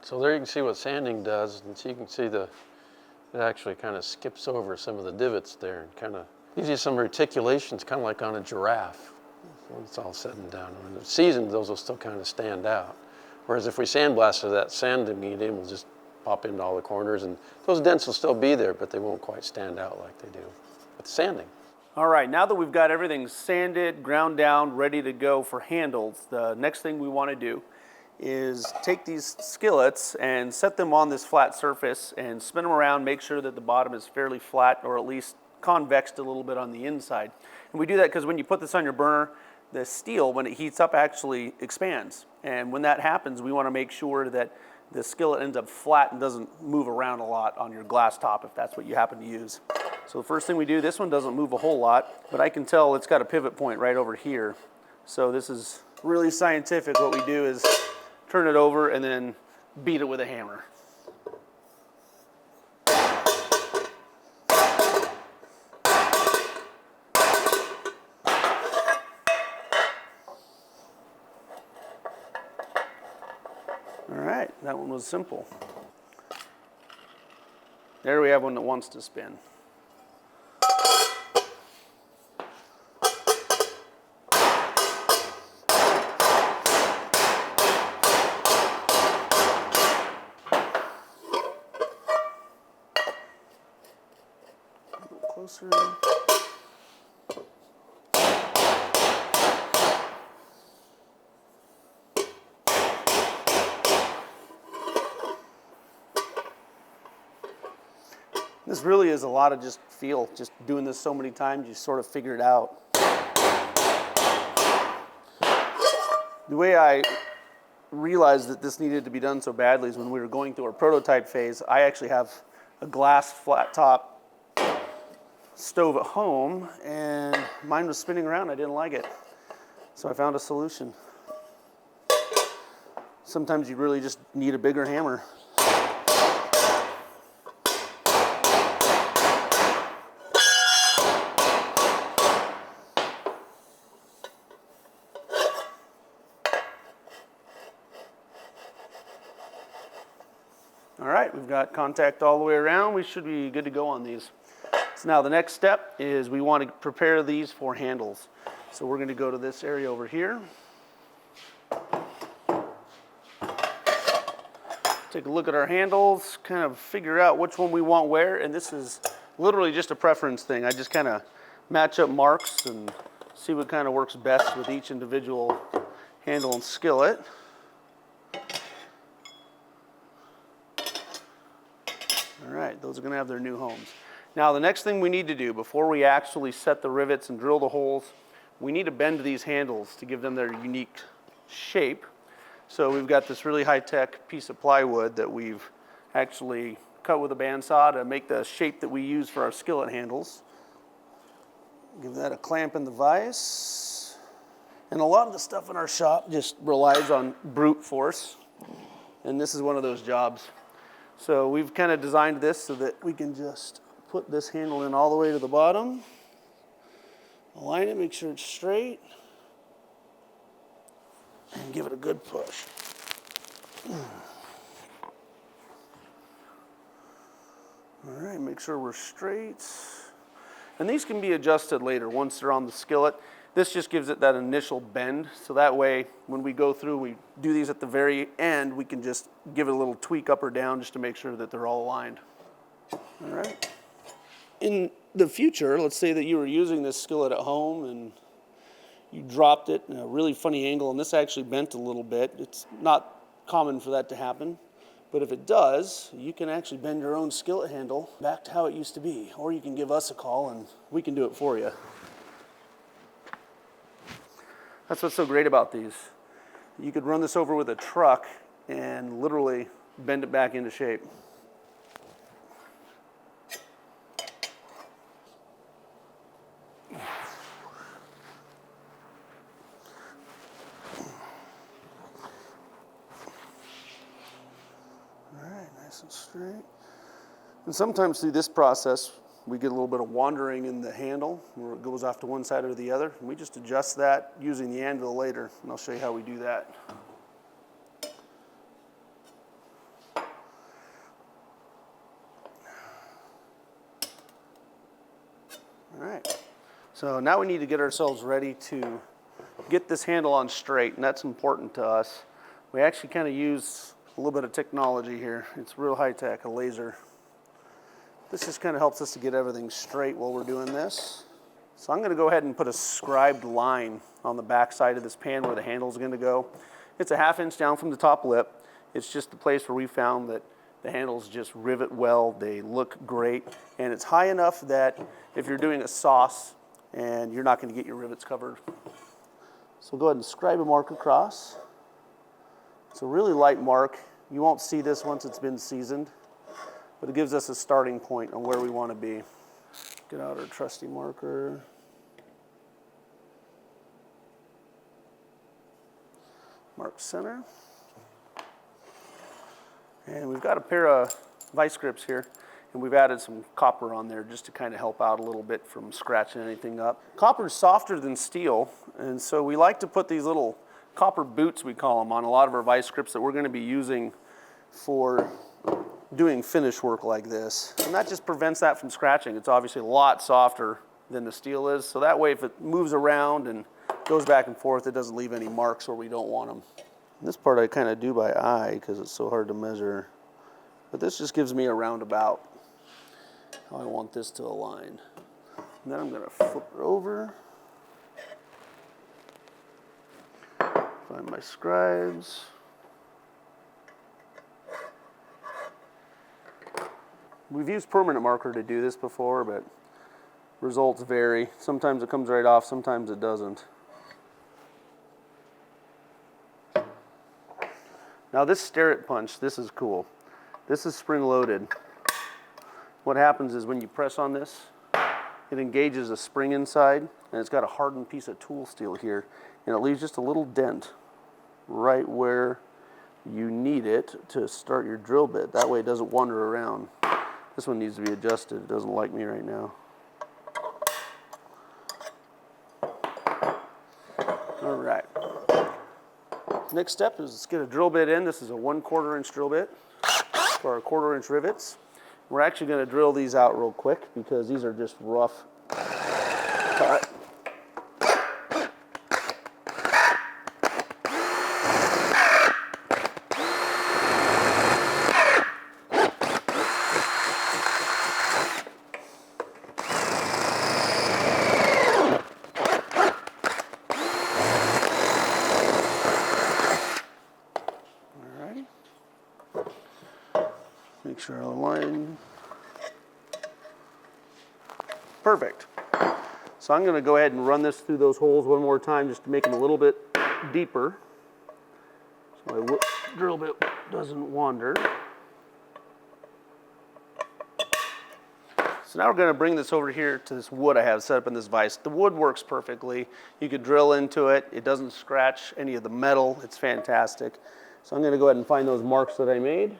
[SPEAKER 2] So there you can see what sanding does, and so you can see it actually kind of skips over some of the divots there and kind of gives you some reticulations, kind of like on a giraffe when it's all said and done. When it's seasoned, those will still kind of stand out. Whereas if we sandblasted, that sanding medium will just pop into all the corners, and those dents will still be there, but they won't quite stand out like they do with sanding.
[SPEAKER 1] All right, now that we've got everything sanded, ground down, ready to go for handles, the next thing we want to do is take these skillets and set them on this flat surface and spin them around, make sure that the bottom is fairly flat or at least convexed a little bit on the inside. And we do that because when you put this on your burner, the steel, when it heats up, actually expands. And when that happens, we want to make sure that the skillet ends up flat and doesn't move around a lot on your glass top if that's what you happen to use. So the first thing we do, this one doesn't move a whole lot, but I can tell it's got a pivot point right over here. So this is really scientific. What we do is turn it over and then beat it with a hammer. All right, that one was simple. There we have one that wants to spin. This really is a lot of just feel. Just doing this so many times, you sort of figure it out. The way I realized that this needed to be done so badly is when we were going through our prototype phase. I actually have a glass flat top stove at home, and mine was spinning around. I didn't like it. So I found a solution. Sometimes you really just need a bigger hammer. All right, we've got contact all the way around. We should be good to go on these. So now the next step is we want to prepare these for handles. So we're going to go to this area over here. Take a look at our handles, kind of figure out which one we want where, and this is literally just a preference thing. I just kind of match up marks and see what kind of works best with each individual handle and skillet. All right, those are going to have their new homes. Now the next thing we need to do before we actually set the rivets and drill the holes, we need to bend these handles to give them their unique shape. So we've got this really high-tech piece of plywood that we've actually cut with a bandsaw to make the shape that we use for our skillet handles. Give that a clamp in the vise. And a lot of the stuff in our shop just relies on brute force. And this is one of those jobs. So we've kind of designed this so that we can just put this handle in all the way to the bottom. Align it, make sure it's straight. And give it a good push. All right, make sure we're straight. And these can be adjusted later once they're on the skillet. This just gives it that initial bend, so that way when we go through, we do these at the very end, we can just give it a little tweak up or down just to make sure that they're all aligned. All right. In the future, let's say that you were using this skillet at home and you dropped it in a really funny angle, and this actually bent a little bit. It's not common for that to happen, but if it does, you can actually bend your own skillet handle back to how it used to be, or you can give us a call and we can do it for you. That's what's so great about these. You could run this over with a truck and literally bend it back into shape. Nice and straight. And sometimes through this process, we get a little bit of wandering in the handle where it goes off to one side or the other. And we just adjust that using the anvil later, and I'll show you how we do that. All right. So now we need to get ourselves ready to get this handle on straight, and that's important to us. We actually kind of use a little bit of technology here. It's real high tech, a laser. This just kind of helps us to get everything straight while we're doing this. So I'm going to go ahead and put a scribed line on the back side of this pan where the handle is going to go. It's a 1/2 inch down from the top lip. It's just the place where we found that the handles just rivet well, they look great, and it's high enough that if you're doing a sauce and you're not going to get your rivets covered. So we'll go ahead and scribe a mark across. It's a really light mark. You won't see this once it's been seasoned, but it gives us a starting point on where we want to be. Get out our trusty marker. Mark center. And we've got a pair of vice grips here, and we've added some copper on there just to kind of help out a little bit from scratching anything up. Copper is softer than steel, and so we like to put these little copper boots, we call them, on a lot of our vice grips that we're going to be using for doing finish work like this. And that just prevents that from scratching. It's obviously a lot softer than the steel is, so that way if it moves around and goes back and forth, it doesn't leave any marks where we don't want them. And this part I kind of do by eye because it's so hard to measure, but this just gives me a roundabout how I want this to align. And then I'm going to flip it over. Find my scribes. We've used permanent marker to do this before, but results vary. Sometimes it comes right off, sometimes it doesn't. Now this Skillet punch, this is cool. This is spring loaded. What happens is when you press on this, it engages a spring inside, and it's got a hardened piece of tool steel here, and it leaves just a little dent right where you need it to start your drill bit. That way it doesn't wander around. This one needs to be adjusted. It doesn't like me right now. All right. Next step is let's get a drill bit in. This is a 1/4 inch drill bit for our 1/4 inch rivets. We're actually going to drill these out real quick because these are just rough cut. Make sure I'll align. Perfect. So I'm going to go ahead and run this through those holes one more time just to make them a little bit deeper, so my drill bit doesn't wander. So now we're going to bring this over here to this wood I have set up in this vise. The wood works perfectly. You could drill into it. It doesn't scratch any of the metal. It's fantastic. So I'm going to go ahead and find those marks that I made.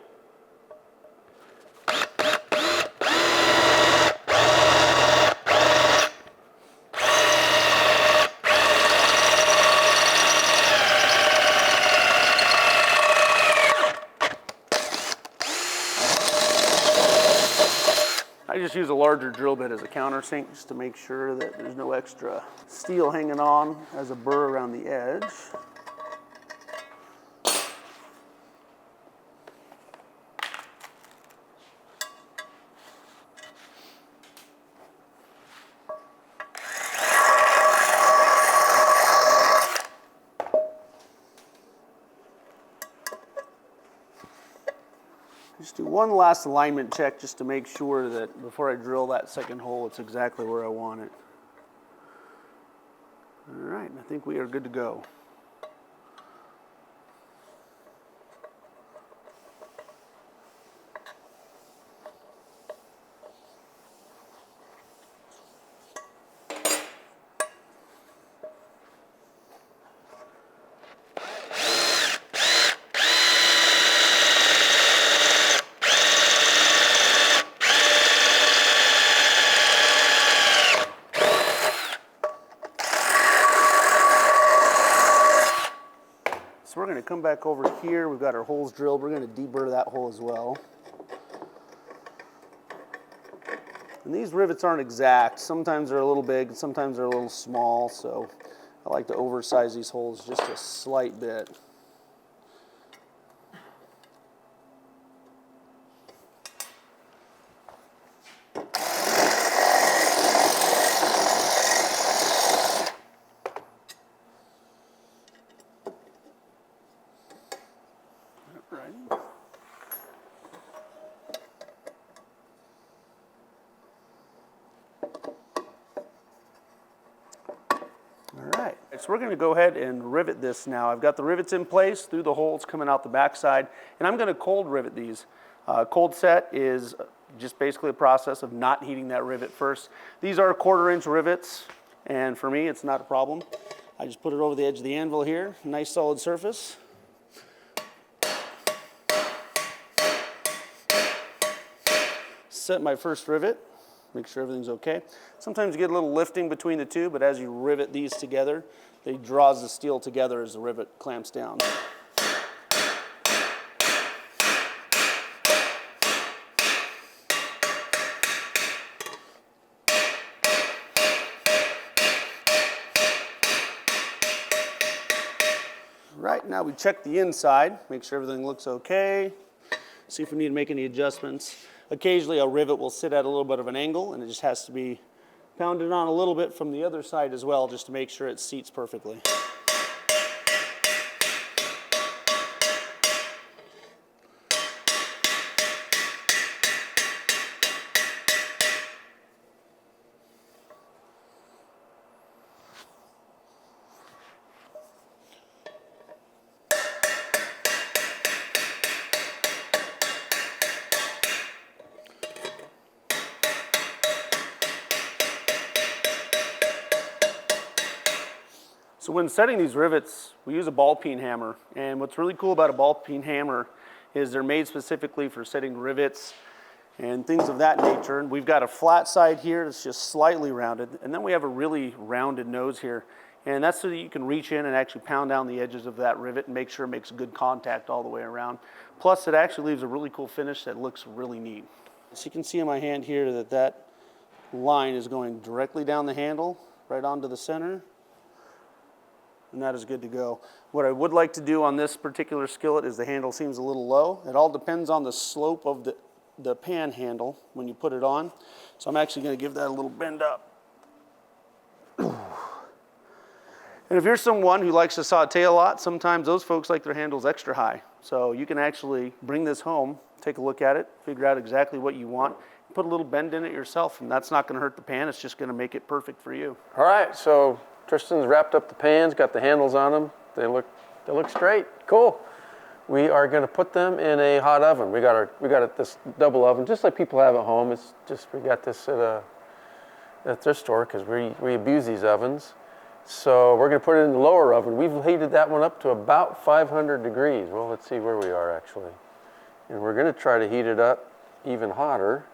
[SPEAKER 1] I just use a larger drill bit as a countersink just to make sure that there's no extra steel hanging on as a burr around the edge. Just do one last alignment check just to make sure that before I drill that second hole, it's exactly where I want it. All right, I think we are good to go. So we're going to come back over here. We've got our holes drilled. We're going to deburr that hole as well. And these rivets aren't exact. Sometimes they're a little big, sometimes they're a little small, so I like to oversize these holes just a slight bit. So we're going to go ahead and rivet this now. I've got the rivets in place through the holes coming out the backside, and I'm going to cold rivet these. Cold set is just basically a process of not heating that rivet first. These are 1/4 inch rivets, and for me it's not a problem. I just put it over the edge of the anvil here, nice solid surface. Set my first rivet. Make sure everything's okay. Sometimes you get a little lifting between the two, but as you rivet these together, they draws the steel together as the rivet clamps down. Right, now we check the inside, make sure everything looks okay, see if we need to make any adjustments. Occasionally a rivet will sit at a little bit of an angle, and it just has to be pounded on a little bit from the other side as well, just to make sure it seats perfectly. So when setting these rivets, we use a ball peen hammer. And what's really cool about a ball peen hammer is they're made specifically for setting rivets and things of that nature. And we've got a flat side here that's just slightly rounded. And then we have a really rounded nose here. And that's so that you can reach in and actually pound down the edges of that rivet and make sure it makes good contact all the way around. Plus, it actually leaves a really cool finish that looks really neat. So you can see in my hand here that that line is going directly down the handle, right onto the center. And that is good to go. What I would like to do on this particular skillet is the handle seems a little low. It all depends on the slope of the pan handle when you put it on. So I'm actually going to give that a little bend up. And if you're someone who likes to saute a lot, sometimes those folks like their handles extra high. So you can actually bring this home, take a look at it, figure out exactly what you want, put a little bend in it yourself, and that's not going to hurt the pan. It's just going to make it perfect for you.
[SPEAKER 2] All right, so Tristan's wrapped up the pans, got the handles on them. They look straight. Cool. We are going to put them in a hot oven. We got this double oven, just like people have at home. It's just we got this at their store because we abuse these ovens. So we're going to put it in the lower oven. We've heated that one up to about 500 degrees. Well, let's see where we are actually. And we're going to try to heat it up even hotter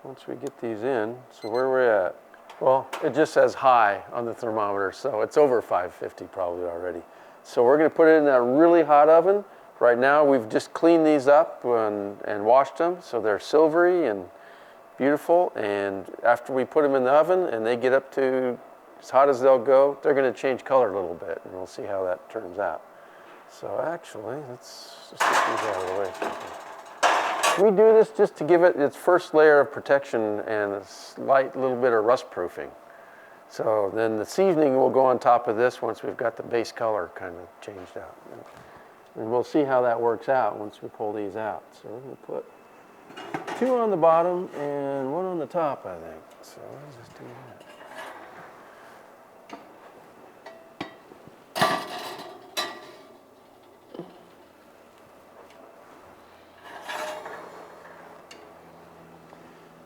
[SPEAKER 2] once we get these in. So where we're at? Well, it just says high on the thermometer, so it's over 550 probably already. So we're going to put it in that really hot oven. Right now we've just cleaned these up and washed them, so they're silvery and beautiful. And after we put them in the oven and they get up to as hot as they'll go, they're going to change color a little bit, and we'll see how that turns out. So actually, let's just get these out of the way. We do this just to give it its first layer of protection and a slight little bit of rust proofing. So then the seasoning will go on top of this once we've got the base color kind of changed out. And we'll see how that works out once we pull these out. So we're going to put 2 on the bottom and 1 on the top, I think. So let's just do that.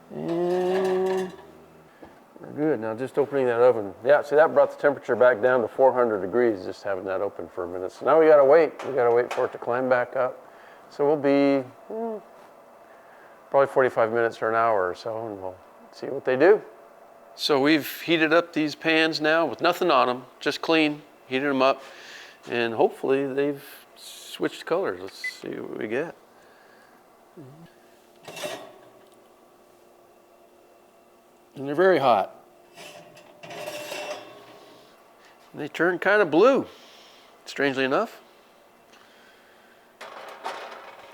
[SPEAKER 2] And we're good. Now just opening that oven. Yeah, see that brought the temperature back down to 400 degrees just having that open for a minute. So now we gotta wait. We gotta wait for it to climb back up. So we'll be probably 45 minutes or an hour or so, and we'll see what they do. So we've heated up these pans now with nothing on them, just clean, heated them up, and hopefully they've switched colors. Let's see what we get. And they're very hot. And they turn kind of blue, strangely enough.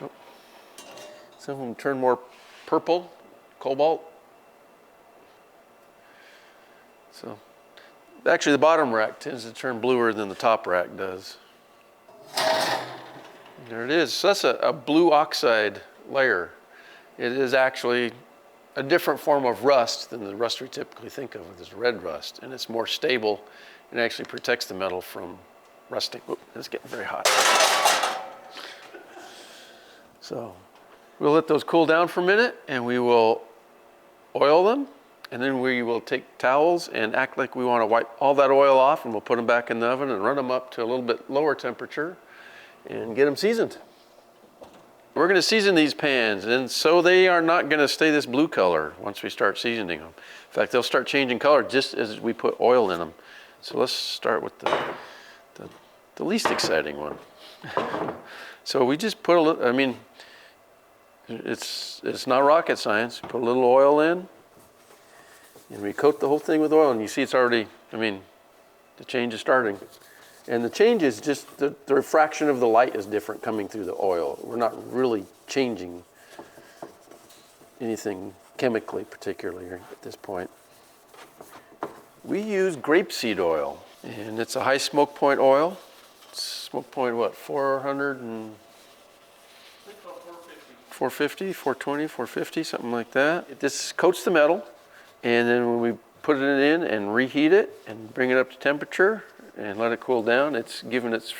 [SPEAKER 2] Oh. Some of them turn more purple, cobalt. So actually the bottom rack tends to turn bluer than the top rack does. There it is. So that's a blue oxide layer. It is actually a different form of rust than the rust we typically think of as red rust, and it's more stable and actually protects the metal from rusting. Oop, it's getting very hot. So we'll let those cool down for a minute, and we will oil them, and then we will take towels and act like we want to wipe all that oil off, and we'll put them back in the oven and run them up to a little bit lower temperature and get them seasoned. We're going to season these pans, and so they are not going to stay this blue color once we start seasoning them. In fact, they'll start changing color just as we put oil in them. So let's start with the least exciting one. So we just put a little, I mean, it's not rocket science. Put a little oil in, and we coat the whole thing with oil, and you see it's already, I mean, the change is starting. And the change is just the refraction of the light is different coming through the oil. We're not really changing anything chemically particularly at this point. We use grapeseed oil, and it's a high smoke point oil. Smoke point what, 400 and 450, 420, 450, something like that. This coats the metal, and then when we put it in and reheat it and bring it up to temperature and let it cool down, it's given it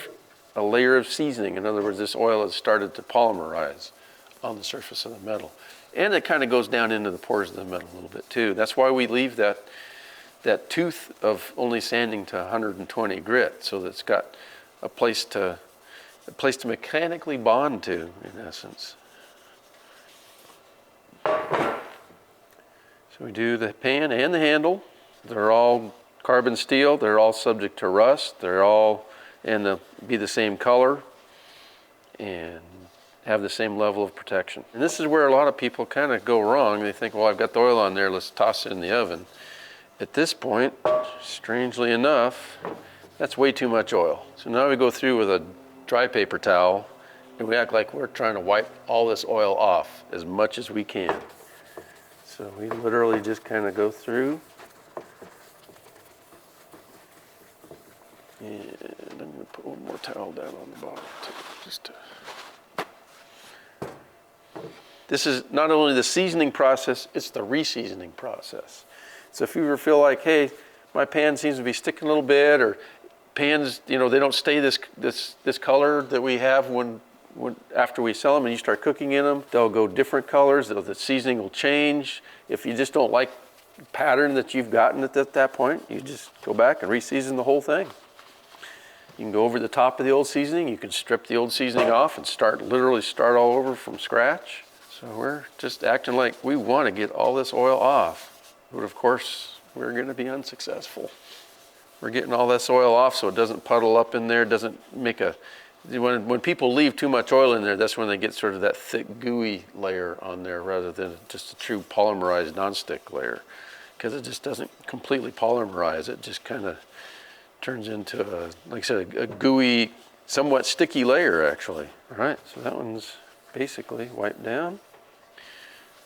[SPEAKER 2] a layer of seasoning. In other words, this oil has started to polymerize on the surface of the metal. And it kind of goes down into the pores of the metal a little bit too. That's why we leave that that tooth of only sanding to 120 grit, so that it's got a place to mechanically bond to, in essence. So we do the pan and the handle. They're all carbon steel. They're all subject to rust. They're all be the same color and have the same level of protection. And this is where a lot of people kind of go wrong. They think, well, I've got the oil on there, let's toss it in the oven. At this point, strangely enough, that's way too much oil. So now we go through with a dry paper towel and we act like we're trying to wipe all this oil off as much as we can. So we literally just kind of go through. And I'm going to put one more towel down on the bottom too, just to... This is not only the seasoning process, it's the re-seasoning process. So if you ever feel like, hey, my pan seems to be sticking a little bit, or pans, they don't stay this color that we have when after we sell them and you start cooking in them, they'll go different colors, the seasoning will change. If you just don't like the pattern that you've gotten at that point, you just go back and re-season the whole thing. You can go over the top of the old seasoning, you can strip the old seasoning off and literally start all over from scratch. So we're just acting like we want to get all this oil off, but of course we're going to be unsuccessful. We're getting all this oil off so it doesn't puddle up in there, doesn't make when people leave too much oil in there, that's when they get sort of that thick gooey layer on there rather than just a true polymerized nonstick layer, because it just doesn't completely polymerize. It just kind of turns into, like I said, a gooey, somewhat sticky layer actually. All right, so that one's basically wiped down,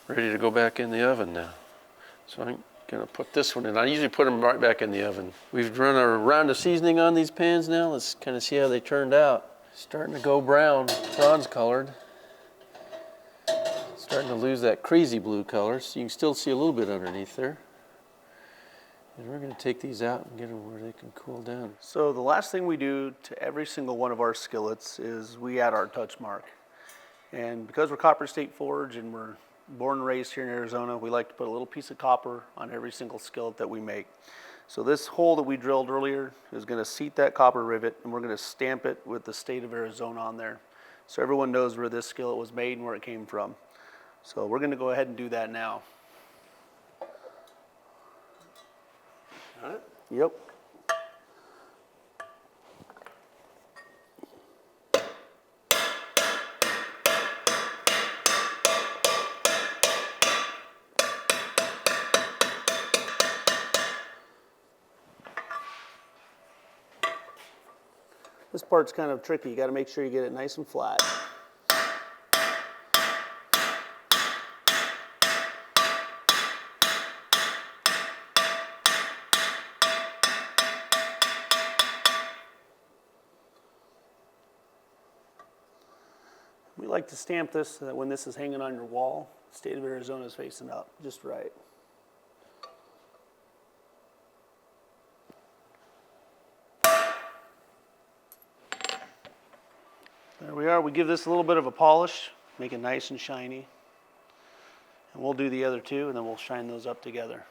[SPEAKER 2] ready to go back in the oven now. So I'm gonna put this one in. I usually put them right back in the oven. We've run a round of seasoning on these pans now. Let's kind of see how they turned out. Starting to go brown, bronze colored. Starting to lose that crazy blue color, so you can still see a little bit underneath there. And we're gonna take these out and get them where they can cool down.
[SPEAKER 1] So the last thing we do to every single one of our skillets is we add our touch mark. And because we're Copper State Forge and we're born and raised here in Arizona, we like to put a little piece of copper on every single skillet that we make. So this hole that we drilled earlier is going to seat that copper rivet, and we're going to stamp it with the state of Arizona on there. So everyone knows where this skillet was made and where it came from. So we're going to go ahead and do that now.
[SPEAKER 2] Got it?
[SPEAKER 1] Yep. This part's kind of tricky. You got to make sure you get it nice and flat. We like to stamp this so that when this is hanging on your wall, the state of Arizona is facing up just right. There we are. We give this a little bit of a polish, make it nice and shiny. And we'll do the other two, and then we'll shine those up together.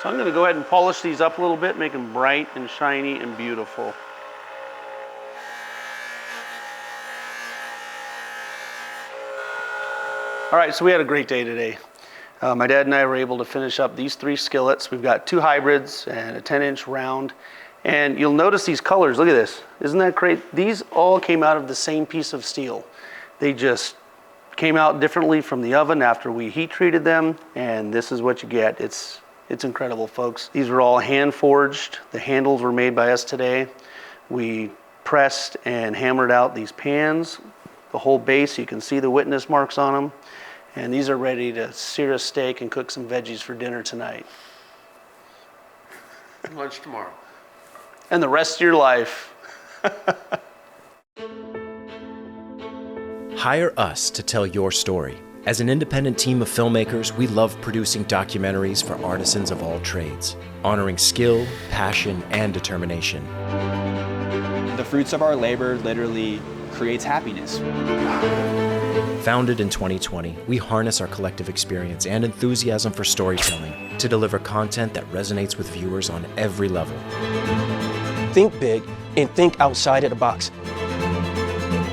[SPEAKER 1] So I'm going to go ahead and polish these up a little bit, make them bright and shiny and beautiful. All right, so we had a great day today. My dad and I were able to finish up these 3 skillets. We've got 2 hybrids and a 10-inch round. And you'll notice these colors. Look at this. Isn't that great? These all came out of the same piece of steel. They just came out differently from the oven after we heat treated them, and this is what you get. It's incredible, folks. These are all hand forged. The handles were made by us today. We pressed and hammered out these pans, the whole base. You can see the witness marks on them. And these are ready to sear a steak and cook some veggies for dinner tonight.
[SPEAKER 2] And lunch tomorrow.
[SPEAKER 1] And the rest of your life.
[SPEAKER 3] Hire us to tell your story. As an independent team of filmmakers, we love producing documentaries for artisans of all trades, honoring skill, passion, and determination.
[SPEAKER 4] The fruits of our labor literally creates happiness.
[SPEAKER 3] Founded in 2020, we harness our collective experience and enthusiasm for storytelling to deliver content that resonates with viewers on every level.
[SPEAKER 5] Think big and think outside of the box.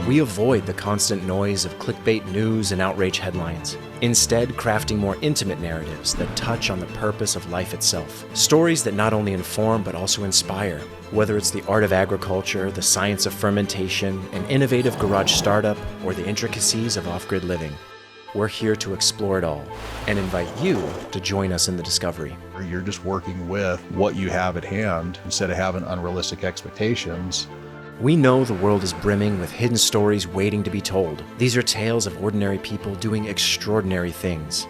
[SPEAKER 3] We avoid the constant noise of clickbait news and outrage headlines, instead crafting more intimate narratives that touch on the purpose of life itself. Stories that not only inform but also inspire, whether it's the art of agriculture, the science of fermentation, an innovative garage startup, or the intricacies of off-grid living. We're here to explore it all and invite you to join us in the discovery.
[SPEAKER 6] You're just working with what you have at hand instead of having unrealistic expectations.
[SPEAKER 3] We know the world is brimming with hidden stories waiting to be told. These are tales of ordinary people doing extraordinary things.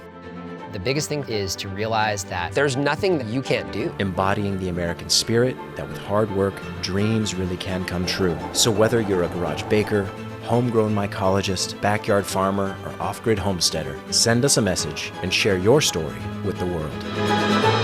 [SPEAKER 7] The biggest thing is to realize that there's nothing that you can't do.
[SPEAKER 3] Embodying the American spirit that with hard work, dreams really can come true. So whether you're a garage baker, homegrown mycologist, backyard farmer, or off-grid homesteader, send us a message and share your story with the world.